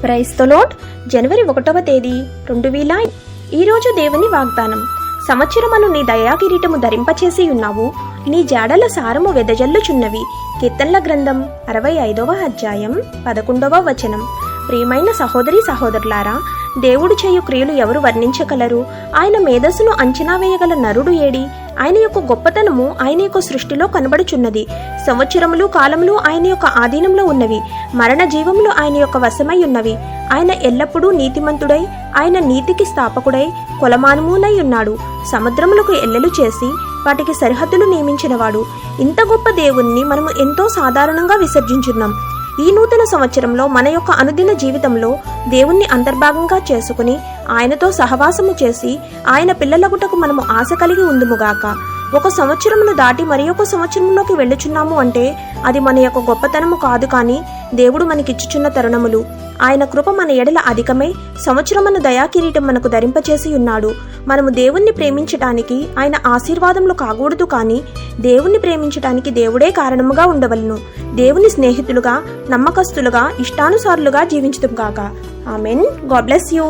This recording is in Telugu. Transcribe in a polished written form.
Praise the lord. జనవరి 1వ తేదీ 2000. ఈరోజు దేవుని వాగ్దానం. సంవత్సరమును నీ దయాకిరీటము ధరింపచేసి ఉన్నావు, నీ జాడల సారము వెదజల్లుచున్నవి. కీర్తనల గ్రంథం 65వ అధ్యాయం 11వ వచనం. ప్రియమైన సహోదరి సహోదరులారా, దేవుడు చేయు క్రియలు ఎవరు వర్ణించగలరు? ఆయన మేధస్సును అంచనా వేయగల నరుడు ఏడి? ఆయన యొక్క గొప్పతనము ఆయన యొక్క సృష్టిలో కనబడుచున్నది. సంవత్సరములు కాలములు ఆయన యొక్క ఆధీనంలో ఉన్నవి, మరణ జీవములు ఆయన యొక్క వశమై ఉన్నవి. ఆయన ఎల్లప్పుడూ నీతిమంతుడై, ఆయన నీతికి స్థాపకుడై కొలమానమునై ఉన్నాడు. సముద్రములకు ఎల్లెలు చేసి వాటికి సరిహద్దులు నియమించినవాడు. ఇంత గొప్ప దేవుణ్ణి మనము ఎంతో సాధారణంగా విసర్జించున్నాం. ఈ నూతన సంవత్సరంలో మన యొక్క అనుదిన జీవితంలో దేవుణ్ణి అంతర్భాగంగా చేసుకుని ఆయనతో సహవాసము చేసి ఆయన పిల్లలగుటకు మనము ఆశ కలిగి ఉందుముగాక. ఒక సంవత్సరమును దాటి మరి ఒక సంవత్సరంలోకి వెళ్ళుచున్నాము అంటే అది మన యొక్క గొప్పతనము కాదు, కానీ దేవుడు మనకిచ్చుచున్న తరుణములు. ఆయన కృప మన ఎడల అధికమై సంవత్సరమును దయాకిరీటం మనకు ధరింపచేసి ఉన్నాడు. మనము దేవుణ్ణి ప్రేమించటానికి ఆయన ఆశీర్వాదములు కాకూడదు, కానీ దేవుణ్ణి ప్రేమించటానికి దేవుడే కారణముగా ఉండవలను. దేవుని స్నేహితులుగా, నమ్మకస్తులుగా, ఇష్టానుసారులుగా జీవించుదుము గాక. ఆమెన్. God bless you.